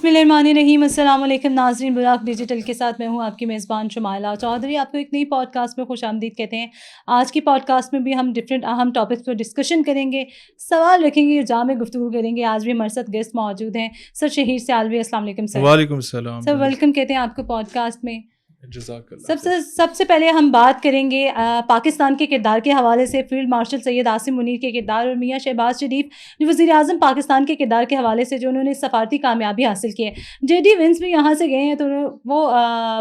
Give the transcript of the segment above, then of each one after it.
بسم اللہ الرحمن الرحیم. السلام علیکم ناظرین. براق ڈیجیٹل کے ساتھ میں ہوں آپ کی میزبان شمائلہ چودھری. آپ کو ایک نئی پوڈ کاسٹ میں خوش آمدید کہتے ہیں. آج کی پوڈ کاسٹ میں بھی ہم ڈفرینٹ اہم ٹاپکس پر ڈسکشن کریں گے, سوال رکھیں گے, جامع گفتگو کریں گے. آج بھی ہمارے ساتھ گیسٹ موجود ہیں سر شہیر سیالوی. السلام علیکم سر. وعلیکم السلام سر ویلکم کہتے ہیں آپ کو پوڈ کاسٹ میں. جزاک اللہ. سب سے پہلے ہم بات کریں گے پاکستان کے کردار کے حوالے سے. فیلڈ مارشل سید عاصم منیر کے کردار اور میاں شہباز شریف جو وزیر اعظم پاکستان کے کردار کے حوالے سے جو انہوں نے سفارتی کامیابی حاصل کی ہے. جے ڈی ونس بھی یہاں سے گئے ہیں تو وہ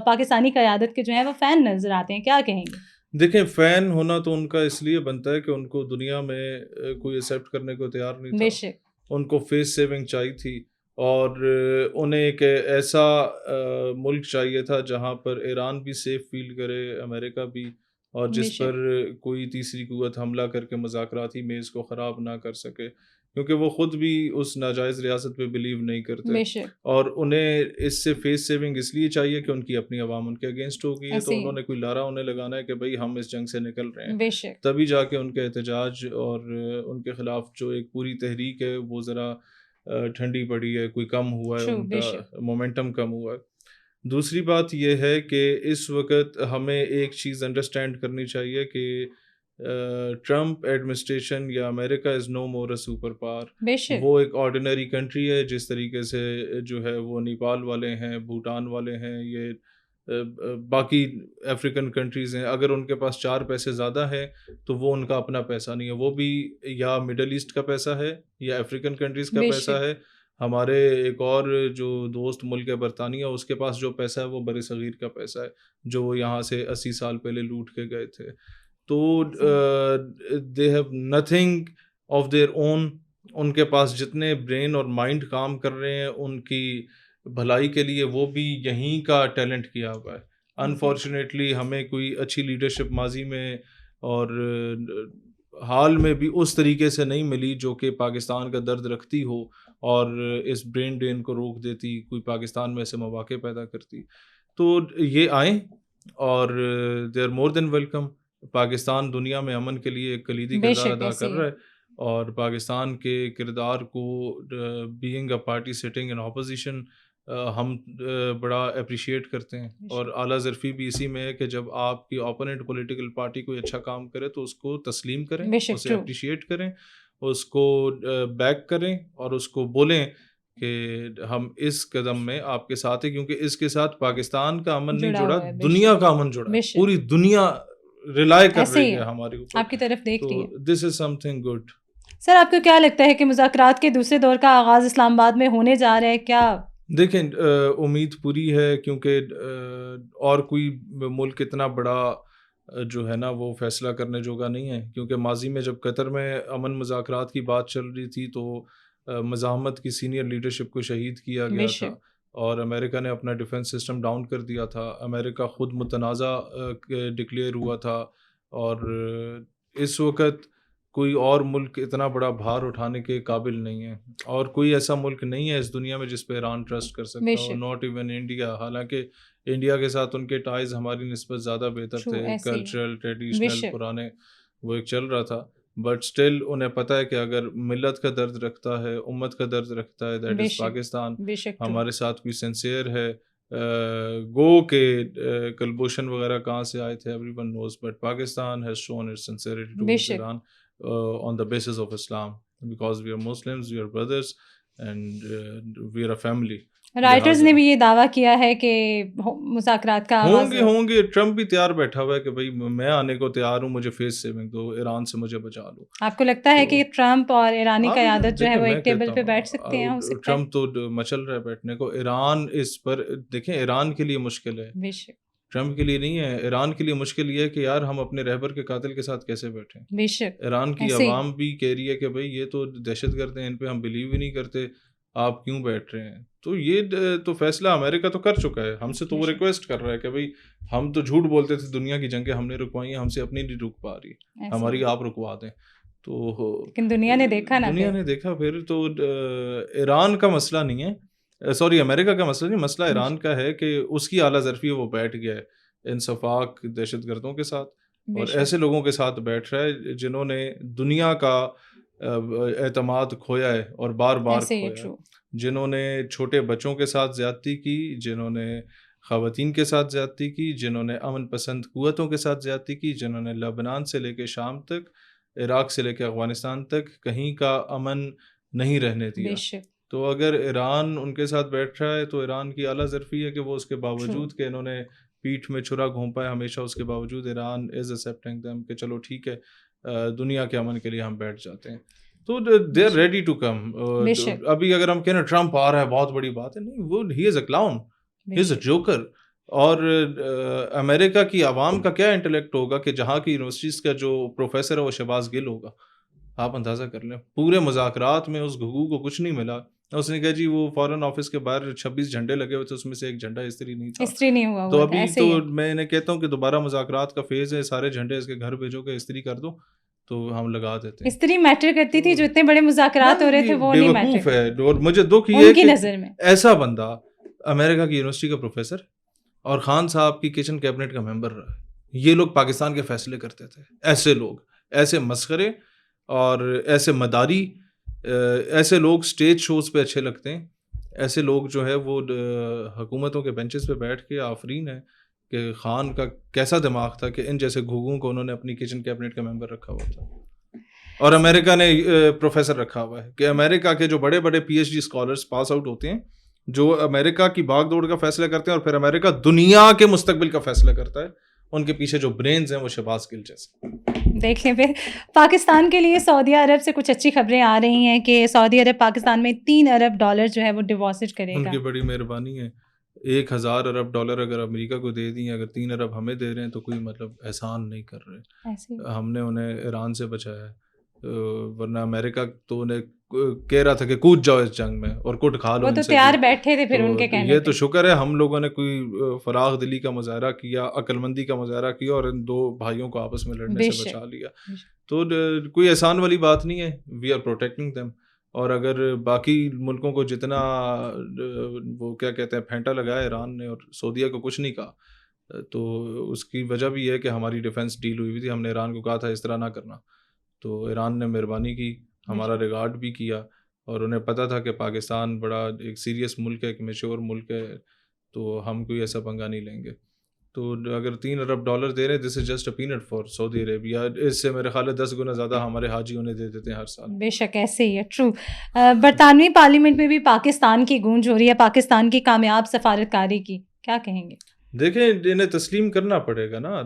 پاکستانی قیادت کے جو ہیں وہ فین نظر آتے ہیں, کیا کہیں گے؟ دیکھیں, فین ہونا تو ان کا اس لیے بنتا ہے کہ ان کو دنیا میں کوئی ایکسیپٹ کرنے کو تیار نہیں تھا. بے شک ان کو فیس سیونگ چاہیے تھی اور انہیں ایک ایسا ملک چاہیے تھا جہاں پر ایران بھی سیف فیل کرے, امریکہ بھی, اور جس پر کوئی تیسری قوت حملہ کر کے مذاکراتی میز کو خراب نہ کر سکے, کیونکہ وہ خود بھی اس ناجائز ریاست پہ بلیو نہیں کرتے. اور انہیں اس سے فیس سیونگ اس لیے چاہیے کہ ان کی اپنی عوام ان کے اگینسٹ ہو گئی ہے, تو انہوں نے کوئی لارا انہیں لگانا ہے کہ بھائی ہم اس جنگ سے نکل رہے ہیں, تبھی جا کے ان کے احتجاج اور ان کے خلاف جو ایک پوری تحریک ہے وہ ذرا ٹھنڈی پڑی ہے, کوئی کم ہوا ہے, ان کا مومنٹم کم ہوا ہے. دوسری بات یہ ہے کہ اس وقت ہمیں ایک چیز انڈرسٹینڈ کرنی چاہیے کہ ٹرمپ ایڈمنسٹریشن یا امریکہ از نو مور اے سپر پاور. وہ ایک آرڈینری کنٹری ہے, جس طریقے سے جو ہے وہ نیپال والے ہیں, بھوٹان والے ہیں, یہ باقی افریقن کنٹریز ہیں. اگر ان کے پاس 4 پیسے زیادہ ہیں تو وہ ان کا اپنا پیسہ نہیں ہے, وہ بھی یا مڈل ایسٹ کا پیسہ ہے یا افریقن کنٹریز کا پیسہ ہے. ہمارے ایک اور جو دوست ملک ہے برطانیہ, اس کے پاس جو پیسہ ہے وہ بر صغیر کا پیسہ ہے, جو وہ یہاں سے 80 سال پہلے لوٹ کے گئے تھے. تو they have nothing of their own. ان کے پاس جتنے برین اور مائنڈ کام کر رہے ہیں ان کی بھلائی کے لیے, وہ بھی یہیں کا ٹیلنٹ کیا ہوا ہے. انفارچونیٹلی ہمیں کوئی اچھی لیڈرشپ ماضی میں اور حال میں بھی اس طریقے سے نہیں ملی جو کہ پاکستان کا درد رکھتی ہو اور اس برین ڈرین کو روک دیتی, کوئی پاکستان میں ایسے مواقع پیدا کرتی. تو یہ آئیں اور they are more than welcome. Pakistan دنیا میں امن کے لیے ایک کلیدی کردار ادا کر رہا ہے, اور پاکستان کے کردار کو being a party sitting in opposition ہم بڑا اپریشیٹ کرتے ہیں. اور اعلیٰ ظرفی بھی اسی میں ہے کہ جب آپ کی اوپوننٹ پولیٹیکل پارٹی کوئی اچھا کام کرے تو اس کو تسلیم کریں, اسے اپریشیٹ کریں, اس کو بیک کریں اور اس کو بولیں کہ ہم اس قدم میں آپ کے ساتھ ہیں, کیونکہ اس کے ساتھ پاکستان کا امن نہیں جڑا, دنیا کا امن جڑا. پوری دنیا ریلائی کر رہی ہے ہمارے اوپر, آپ کی طرف دیکھ رہی ہے. دس از سم تھنگ گڈ. سر آپ کو کیا لگتا ہے کہ مذاکرات کے دوسرے دور کا آغاز اسلام آباد میں ہونے جا رہا ہے؟ کیا دیکھیں, امید پوری ہے, کیونکہ اور کوئی ملک اتنا بڑا جو ہے نا وہ فیصلہ کرنے جوگا نہیں ہے. کیونکہ ماضی میں جب قطر میں امن مذاکرات کی بات چل رہی تھی تو مزاحمت کی سینئر لیڈرشپ کو شہید کیا گیا تھا, اور امریکہ نے اپنا ڈیفنس سسٹم ڈاؤن کر دیا تھا. امریکہ خود متنازع ڈکلیئر ہوا تھا, اور اس وقت کوئی اور ملک اتنا بڑا بھار اٹھانے کے قابل نہیں ہے, اور کوئی ایسا ملک نہیں ہے اس دنیا میں جس پہ ایران ٹرسٹ کر سکتا ہو, ناٹ ایون انڈیا. حالانکہ انڈیا کے ساتھ ان کے ٹائز ہماری نسبت زیادہ بہتر تھے, کلچرل ٹریڈیشنل پرانے, وہ ایک چل رہا تھا. بٹ اسٹل انہیں پتہ ہے کہ اگر ملت کا درد رکھتا ہے, امت کا درد رکھتا ہے, دیٹ از پاکستان. ہمارے ساتھ کوئی سنسیئر ہے, گو کہ کلبھوشن وغیرہ کہاں سے آئے تھے, everyone knows, but Pakistan has shown its sincerity towards Iran on the basis of Islam, because we are Muslims, we are brothers, and we are a family. Writers نے بھی یہ دعویٰ کیا ہے کہ مذاکرات کا آغاز ہوں گے. ٹرمپ بھی تیار بیٹھا ہوا ہے کہ بھائی میں آنے کو تیار ہوں, مجھے فیس سیونگ دو, ایران سے مجھے بچا لو. آپ کو لگتا ہے کہ ٹرمپ اور ایرانی قیادت جو ہے وہ ایک ٹیبل پہ بیٹھ سکتے ہیں؟ ٹرمپ تو مچل رہا ہے بیٹھنے کو. ایران اس پر دیکھیں, ایران کے لیے مشکل ہے, ٹرمپ کے لیے نہیں ہے. ایران کے لیے مشکل یہ ہے کہ یار ہم اپنے رہبر کے قاتل کے ساتھ کیسے بیٹھیں. ایران کی عوام بھی کہہ رہی ہے کہ بھائی یہ تو دہشت گرد ہیں, ان پہ ہم بلیو ہی نہیں کرتے, آپ کیوں بیٹھ رہے ہیں. تو یہ تو فیصلہ امریکہ تو کر چکا ہے, ہم سے تو وہ ریکویسٹ کر رہا ہے کہ بھائی ہم تو جھوٹ بولتے تھے, دنیا کی جنگیں ہم نے رکوائی ہیں, ہم سے اپنی نہیں رک پا رہی, ہماری آپ رکوا دیں. تو دنیا نے دیکھا پھر تو ایران کا مسئلہ نہیں ہے, سوری امریکہ کا مسئلہ نہیں, مسئلہ ایران کا ہے کہ اس کی اعلیٰ ظرفی وہ بیٹھ گیا ہے انصفاق دہشت گردوں کے ساتھ, اور ایسے لوگوں کے ساتھ بیٹھ رہا ہے جنہوں نے دنیا کا اعتماد کھویا ہے اور بار بار ایسے ہی کھویا ہے، جنہوں نے چھوٹے بچوں کے ساتھ زیادتی کی، جنہوں نے خواتین کے ساتھ زیادتی کی، جنہوں نے امن پسند قوتوں کے ساتھ زیادتی کی، جنہوں نے لبنان سے لے کے شام تک، عراق سے لے کے افغانستان تک کہیں کا امن نہیں رہنے بے دیا. شک تو اگر ایران ان کے ساتھ بیٹھ رہا ہے تو ایران کی اعلیٰ ظرفی ہے کہ وہ اس کے باوجود کہ انہوں نے پیٹھ میں چھرا گھونپا ہے ہمیشہ، اس کے باوجود ایران از ایکسیپٹنگ دیم کہ چلو ٹھیک ہے دنیا کے امن کے لیے ہم بیٹھ جاتے ہیں. تو they are ready to come. ابھی اگر ہم کہیں ٹرمپ آ رہا ہے بہت بڑی بات ہے، نہیں، وہ ہی از اے کلاؤن، ہی از اے جوکر. اور امریکہ کی عوام کا کیا انٹلیکٹ ہوگا کہ جہاں کی یونیورسٹیز کا جو پروفیسر ہے وہ شہباز گل ہوگا. آپ اندازہ کر لیں، پورے مذاکرات میں اس گھگو کو کچھ نہیں ملا. اس نے کہا جی وہ فارن آفس کے باہر 26 جھنڈے لگے ہوئے تھے، اس میں سے ایک جھنڈا استری نہیں تھا. استری نہیں ہوا. تو ابھی تو میں انہیں کہتا ہوں کہ دوبارہ مذاکرات کا فیز ہے، سارے جھنڈے اس کے گھر بھیجو کہ استری کر دو تو ہم لگا دیتے ہیں. استری میٹر کرتی تھی، جو اتنے بڑے مذاکرات ہو رہے تھے وہ نہیں میٹر بیوقوف ہے. اور مجھے دکھ یہ ہے ان کی کہ نظر میں ایسا بندہ امریکہ کی یونیورسٹی کا پروفیسر اور خان صاحب کی کچن کیبنٹ کا ممبر رہا ہے. یہ لوگ پاکستان کے فیصلے کرتے تھے. ایسے لوگ، ایسے مسخرے اور ایسے مداری، ایسے لوگ اسٹیج شوز پہ اچھے لگتے ہیں. ایسے لوگ جو ہے وہ حکومتوں کے بینچز پہ بیٹھ کے آفرین ہے کہ خان کا کیسا دماغ تھا کہ ان جیسے گھوگوں کو انہوں نے اپنی کچن کیبنٹ کا ممبر رکھا ہوا تھا. اور امریکہ نے پروفیسر رکھا ہوا ہے کہ امریکہ کے جو بڑے بڑے P H D scholars pass out ہوتے ہیں، جو امریکہ کی بھاگ دوڑ کا فیصلہ کرتے ہیں اور پھر امریکہ دنیا کے مستقبل کا فیصلہ کرتا ہے، ان کے پیچھے جو برینز ہیں وہ شہباز گل جیسے. دیکھ لیں. پھر پاکستان کے لیے سعودی عرب سے کچھ اچھی خبریں آ رہی ہیں کہ سعودی عرب پاکستان میں $3 ارب جو ہے وہ ڈپازٹ کرے گا. ان کی بڑی مہربانی ہے. 1000 ارب ڈالر اگر امریکہ کو دے دیں، اگر 3 ارب ہمیں دے رہے ہیں تو کوئی مطلب احسان نہیں کر رہے. ہم نے انہیں ایران سے بچایا ہے، ورنہ امریکہ تو انہیں کہہ رہا تھا کہ کود جاؤ اس جنگ میں اور کٹ کھا لو. وہ تو تیار بیٹھے تھے پھر ان کے کہنے. یہ تو شکر ہے ہم لوگوں نے کوئی فراغ دلی کا مظاہرہ کیا، عقل مندی کا مظاہرہ کیا اور ان دو بھائیوں کو آپس میں لڑنے سے بچا لیا. تو کوئی احسان والی بات نہیں ہے. We are protecting them. اور اگر باقی ملکوں کو جتنا وہ کیا کہتے ہیں پھینٹا لگایا ایران نے اور سعودیہ کو کچھ نہیں کہا، تو اس کی وجہ بھی ہے کہ ہماری ڈیفنس ڈیل ہوئی تھی. ہم نے ایران کو کہا تھا اس طرح نہ کرنا، تو ایران نے مہربانی کی، ہمارا ریگارڈ بھی کیا، اور انہیں پتہ تھا کہ پاکستان بڑا ایک سیریس ملک ہے، ایک میچور ملک ہے، تو ہم کوئی ایسا پنگا نہیں لیں گے. تو اگر 3 ارب ڈالر دے رہے، this is just a peanut for Saudi Arabia. اس سے میرے خیال ہے 10 گنا زیادہ ہمارے حاجی انہیں دے دیتے ہیں ہر سال. بے شک ایسے ہی ہے. ٹرو. برطانوی پارلیمنٹ میں بھی پاکستان کی گونج ہو رہی ہے پاکستان کی کامیاب سفارتکاری کی، کیا کہیں گے؟ دیکھیں انہیں تسلیم کرنا پڑے گا نا.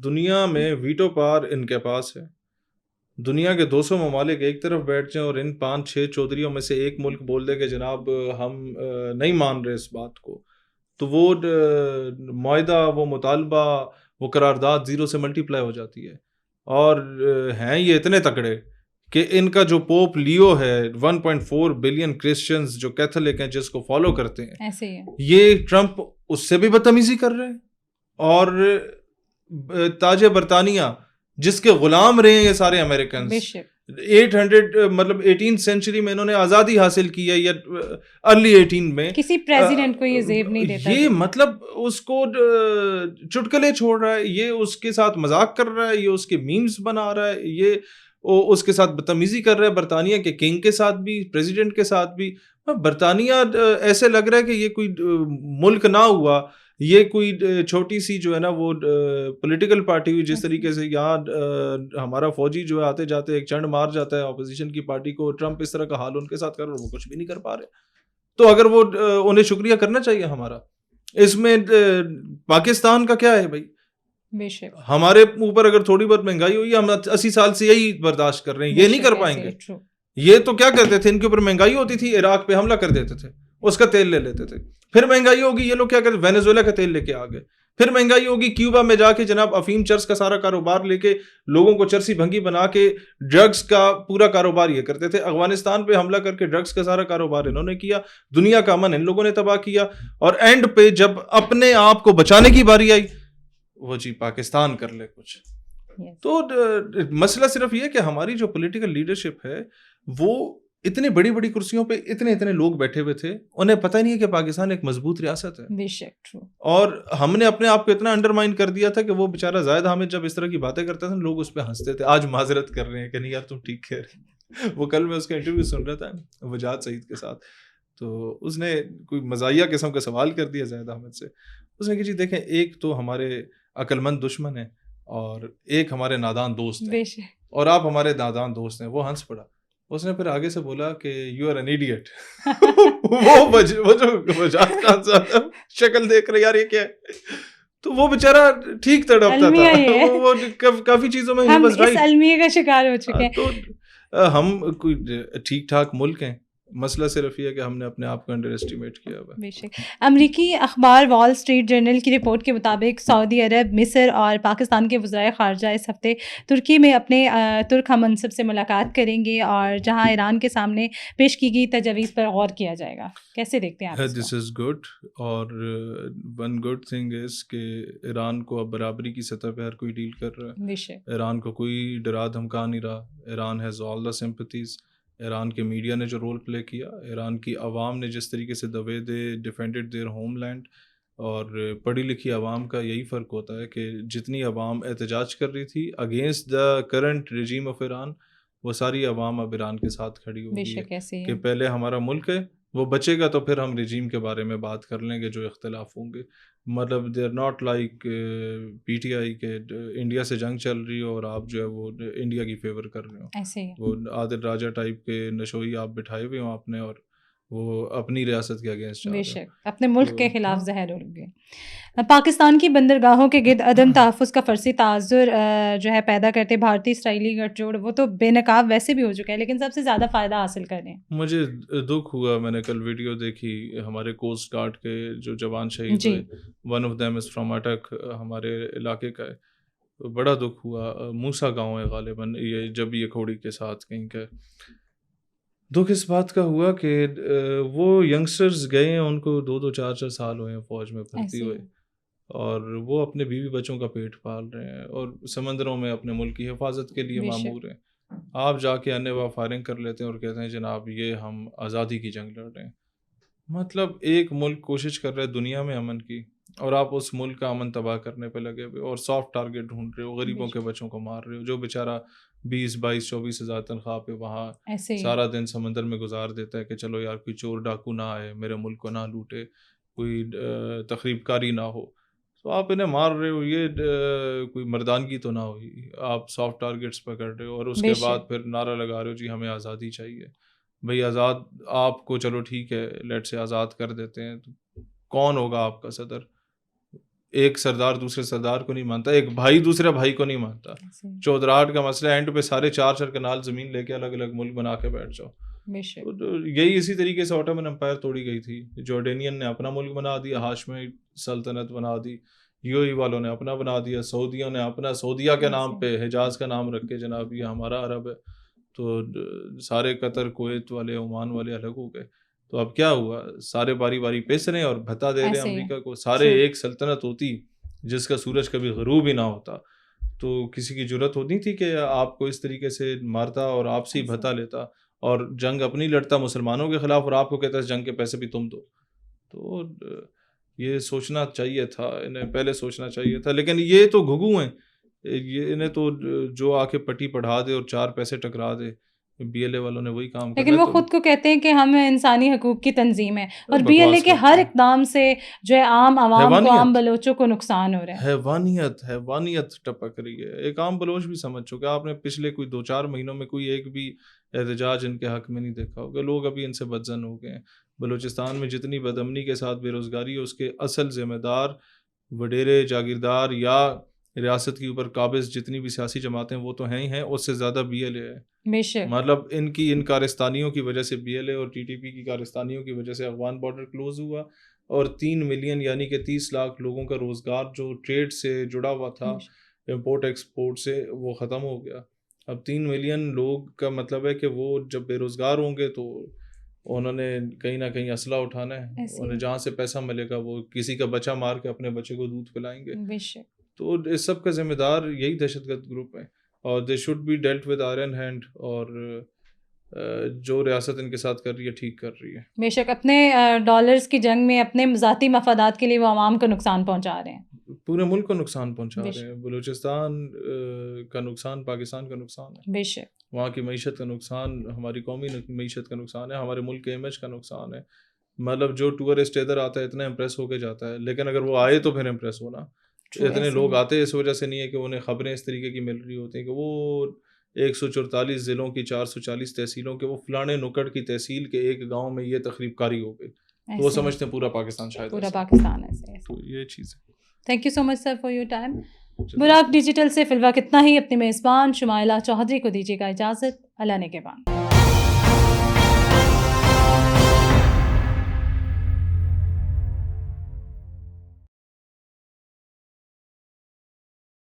دنیا میں ویٹو پاور ان کے پاس ہے. دنیا کے 200 ممالک ایک طرف بیٹھ جائیں اور ان 5-6 چودھریوں میں سے ایک ملک بول دے کہ جناب ہم نہیں مان رہے اس بات کو، تو وہ معاہدہ، وہ مطالبہ، وہ قرارداد 0 سے ملٹی پلائی ہو جاتی ہے. اور ہیں یہ اتنے تکڑے کہ ان کا جو پوپ لیو ہے، 1.4 بلین کرسچنز جو کیتھولک ہیں جس کو فالو کرتے ہیں، ایسے ہی ہے. یہ ٹرمپ اس سے بھی بدتمیزی کر رہے ہیں. اور تاج برطانیہ جس کے غلام رہے ہیں یہ سارے امریکنز، 18 سینچری میں انہوں نے آزادی حاصل کی ہے، یا ارلی 18 میں کسی پریزیڈنٹ کو یہ زیب نہیں دیتا. یہ مطلب اس کو چٹکلے چھوڑ رہا ہے، یہ اس کے ساتھ مذاق کر رہا ہے، یہ اس کے میمز بنا رہا ہے، یہ اس کے ساتھ بدتمیزی کر رہا ہے. برطانیہ کے کنگ کے ساتھ بھی، پریزیڈنٹ کے ساتھ بھی. برطانیہ ایسے لگ رہا ہے کہ یہ کوئی ملک نہ ہوا، یہ کوئی چھوٹی سی جو ہے نا وہ پولیٹیکل پارٹی ہوئی. جس طریقے سے یہاں ہمارا فوجی جو ہے آتے جاتے ایک چنڈ مار جاتا ہے اپوزیشن کی پارٹی کو، ٹرمپ اس طرح کا حال ان کے ساتھ کر رہا ہے، وہ کچھ بھی نہیں کر پا رہے. تو اگر وہ انہیں شکریہ کرنا چاہیے ہمارا. اس میں پاکستان کا کیا ہے بھائی؟ ہمارے اوپر اگر تھوڑی بہت مہنگائی ہوئی ہے، ہم 80 سال سے یہی برداشت کر رہے ہیں، یہ نہیں کر پائیں گے. یہ تو کیا کرتے تھے، ان کے اوپر مہنگائی ہوتی تھی، عراق پہ حملہ کر دیتے تھے، اس کا تیل لے لیتے تھے. پھر مہنگائی ہوگی، یہ لوگ کیا کرتے، وینیزویلا کا تیل لے کے آ گئے. پھر مہنگائی ہوگی، کیوبا میں جا کے جناب افیم چرس کا سارا کاروبار لے کے لوگوں کو چرسی بھنگی بنا کے ڈرگز کا پورا کاروبار یہ کرتے تھے. افغانستان پہ حملہ کر کے ڈرگز کا سارا کاروبار انہوں نے کیا. دنیا کا امن ان لوگوں نے تباہ کیا. اور اینڈ پہ جب اپنے آپ کو بچانے کی باری آئی، وہ جی پاکستان کر لے کچھ. تو مسئلہ صرف یہ کہ ہماری جو پولیٹیکل لیڈرشپ ہے وہ اتنی بڑی بڑی کرسیوں پہ اتنے لوگ بیٹھے ہوئے تھے، انہیں پتہ نہیں ہے کہ پاکستان ایک مضبوط ریاست ہے. اور ہم نے اپنے آپ کو اتنا انڈرمائن کر دیا تھا کہ وہ بیچارہ زاہد حامد جب اس طرح کی باتیں کرتا تھا لوگ اس پہ ہنستے تھے. آج معذرت کر رہے ہیں کہ نہیں یار تم ٹھیک کہہ رہے. وہ کل میں اس کا انٹرویو سن رہا تھا وجاہت سعید کے ساتھ, تو اس نے کوئی مزاحیہ قسم کا سوال کر دیا زاہد احمد سے. اس نے کہ جی دیکھیں, ایک تو ہمارے عقل مند دشمن ہیں اور ایک ہمارے نادان دوست ہیں, اور آپ ہمارے نادان دوست ہیں. وہ ہنس پڑا. اس نے پھر آگے سے بولا کہ یو آر این ایڈیٹ. وہ جو وجاہت خان صاحب شکل دیکھ رہے یار یہ کیا ہے, تو وہ بیچارہ ٹھیک تڑپتا تھا. وہ کافی چیزوں میں ہم اس المیہ کا شکار ہو چکے ہیں. تو ہم کوئی ٹھیک ٹھاک ملک ہیں, مسئلہ صرف یہ ہے کہ ہم نے اپنے آپ کو انڈر اسٹیمیٹ کیا ہوا. بے شک. امریکی اخبار وال اسٹریٹ جرنل کی رپورٹ کے مطابق سعودی عرب, مصر اور پاکستان کے وزرائے خارجہ اس ہفتے ترکی میں اپنے ترک ہم منصب سے ملاقات کریں گے, اور جہاں ایران کے سامنے پیش کی گئی تجاویز پر غور کیا جائے گا. کیسے دیکھتے ہیں آپ؟ دس از گڈ, اور ون گڈ تھنگ از کہ ایران کو اب برابری کی سطح پہ ہر کوئی ڈیل کر رہا ہے. ایران کو کوئی ڈرا دھمکا نہیں رہا. Iran has all the sympathies. Iran کے میڈیا نے جو رول پلے کیا, ایران کی عوام نے جس طریقے سے دوے دے ڈیفینڈڈ دیئر ہوم لینڈ, اور پڑھی لکھی عوام کا یہی فرق ہوتا ہے کہ جتنی عوام احتجاج کر رہی تھی against the current regime of Iran, وہ ساری عوام اب ایران کے ساتھ کھڑی ہو گئی ہے کہ پہلے ہمارا ملک ہے, وہ بچے گا تو پھر ہم رجیم کے بارے میں بات کر لیں گے جو اختلاف ہوں گے. مطلب they are not like P T I کہ انڈیا سے جنگ چل رہی ہو اور آپ جو ہے وہ انڈیا کی فیور کر رہے ہو. وہ عادل راجہ ٹائپ کے نشوئی آپ بٹھائے ہوئے ہوں آپ نے, اور وہ اپنی ریاست کے اگینسٹ بے شک اپنے ملک کے خلاف زہر اڑ گئے. پاکستان کی بندرگاہوں کے گرد عدم تحفظ کا فرضی تعذر جو ہے پیدا کرتے بھارتی اسرائیلی گٹھ جوڑ, وہ تو بے نقاب ویسے بھی ہو چکا ہے, لیکن سب سے زیادہ فائدہ حاصل کر رہے ہیں. مجھے دکھ ہوا, میں نے کل ویڈیو دیکھی ہمارے کوسٹ گارڈ کے جو جوان شہید ہوئے, one of them is from Attock, ہمارے علاقے کا ہے. بڑا دکھ ہوا. موسیٰ گاؤں ہے غالباً, یہ جب یہ کھوڑی کے ساتھ کہیں کا. دکھ اس بات کا ہوا کہ وہ ینگسٹرز گئے ہیں, ان کو 2-2 4-4 سال ہوئے ہیں فوج میں بھرتی ہوئے, اور وہ اپنے بیوی بچوں کا پیٹ پال رہے ہیں اور سمندروں میں اپنے ملک کی حفاظت کے لیے مامور ہیں. آپ جا کے انیوا فائرنگ کر لیتے ہیں اور کہتے ہیں جناب یہ ہم آزادی کی جنگ لڑ رہے ہیں. مطلب ایک ملک کوشش کر رہے ہے دنیا میں امن کی, اور آپ اس ملک کا امن تباہ کرنے پہ لگے ہوئے اور سافٹ ٹارگیٹ ڈھونڈ رہے ہو, غریبوں کے بچوں کو مار رہے ہو. جو بیچارہ 20-22-24 ہزار تنخواہ پہ وہاں سارا دن سمندر میں گزار دیتا ہے کہ چلو یار کوئی چور ڈاکو نہ آئے, میرے ملک کو نہ لوٹے, کوئی تخریب کاری نہ ہو, تو آپ انہیں مار رہے ہو. یہ کوئی مردانگی تو نہ ہوئی, آپ سافٹ ٹارگیٹس پہ کر رہے ہو, اور اس کے بعد پھر نعرہ لگا رہے ہو جی ہمیں آزادی چاہیے. بھئی آزاد آپ کو چلو ٹھیک ہے لیٹ سے آزاد کر دیتے ہیں, تو کون ہوگا آپ کا صدر؟ ایک سردار دوسرے سردار کو نہیں مانتا, ایک بھائی دوسرے بھائی کو نہیں مانتا. چودراہٹ کا مسئلہ اینڈ پہ سارے 4 کنال زمین لے کے الگ الگ ملک بنا کے بیٹھ جاؤ. یہی اسی طریقے سے آٹومن امپائر توڑی گئی تھی. جارڈینین نے اپنا ملک بنا دیا, ہاشمی سلطنت بنا دی, یو ای والوں نے اپنا بنا دیا, سعودیوں نے اپنا سعودیہ کے نام پہ حجاز کا نام رکھ کے جناب یہ ہمارا عرب ہے. تو سارے قطر کویت والے عمان والے الگ ہو گئے. تو اب کیا ہوا, سارے باری باری پیس رہے ہیں اور بھتا دے رہے ہیں امریکہ کو. سارے ایک سلطنت ہوتی جس کا سورج کبھی غروب ہی نہ ہوتا, تو کسی کی جرت ہوتی تھی کہ آپ کو اس طریقے سے مارتا اور آپ سے ہی بھتا لیتا, اور جنگ اپنی لڑتا مسلمانوں کے خلاف, اور آپ کو کہتا ہے جنگ کے پیسے بھی تم دو. تو یہ سوچنا چاہیے تھا, انہیں پہلے سوچنا چاہیے تھا. لیکن یہ تو گھگو ہیں, یہ انہیں تو جو آ کے پٹی پڑھا دے اور 4 پیسے ٹکرا دے, بی ایل اے والوں نے وہی کام کیا. لیکن وہ خود کو کہتے ہیں کہ ہم انسانی حقوق کی تنظیم ہے, اور بی ایل اے کے ہر اقدام سے جو ہے عام عوام کو, عام بلوچوں کو نقصان ہو رہا ہے. حیوانیت ٹپک رہی ہے. ایک عام بلوچ بھی سمجھ چکا. آپ نے پچھلے کوئی 2-4 مہینوں میں کوئی ایک بھی احتجاج ان کے حق میں نہیں دیکھا ہوگا. لوگ ابھی ان سے بدظن ہو گئے ہیں. بلوچستان میں جتنی بدامنی کے ساتھ بے روزگاری ہے, اس کے اصل ذمہ دار وڈیرے جاگیردار یا ریاست کے اوپر قابض جتنی بھی سیاسی جماعتیں وہ تو ہیں ہی ہیں, اس سے زیادہ بی ایل اے ہے. مطلب ان کارستانیوں کی وجہ سے بی ایل اے اور ٹی ٹی پی کی کارستانیوں کی وجہ سے افغان بارڈر کلوز ہوا, اور 3 ملین یعنی کہ 30 لاکھ لوگوں کا روزگار جو ٹریڈ سے جڑا ہوا تھا, امپورٹ ایکسپورٹ سے, وہ ختم ہو گیا. اب 3 ملین لوگ کا مطلب ہے کہ وہ جب بے روزگار ہوں گے تو انہوں نے کہیں نہ کہیں اسلحہ اٹھانا ہے, انہیں جہاں سے پیسہ ملے گا وہ کسی کا بچہ مار کے اپنے بچے کو دودھ پلائیں گے. تو اس سب کا ذمہ دار یہی دہشت گرد گروپ ہے, اور they should be dealt with iron hand. اور جو ریاست ان کے ساتھ کر رہی ہے ٹھیک کر رہی ہے. بے شک اپنے ڈالرز کی جنگ میں اپنے ذاتی مفادات کے لیے وہ عوام کو نقصان پہنچا رہے ہیں. پورے ملک کو نقصان پہنچا بے رہے ہیں. بلوچستان کا نقصان پاکستان کا نقصان ہے, بے شک وہاں کی معیشت کا نقصان ہماری قومی معیشت کا نقصان ہے, ہمارے ملک کے امیج کا نقصان ہے. مطلب جو ٹورسٹ ادھر آتا ہے اتنا امپریس ہو کے جاتا ہے, لیکن اگر وہ آئے تو پھر امپریس ہونا. اتنے لوگ آتے ہیں اس وجہ سے نہیں ہے کہ انہیں خبریں اس طریقے کی مل رہی ہوتی ہیں کہ وہ 144 ضلعوں کی 440 تحصیلوں کے وہ فلانے نکڑ کی تحصیل کے ایک گاؤں میں یہ تقریب کاری ہو گئی, تو وہ سمجھتے ہیں پورا پاکستان شاید پورا ایسا. پاکستان ایسے. تو یہ چیز ہے. Thank you so much sir for your time. Buraq digital سے فی الوقت اتنا ہی. اپنے میزبان شمائلہ چودھری کو دیجیے گا اجازت. اللہ نگہبان.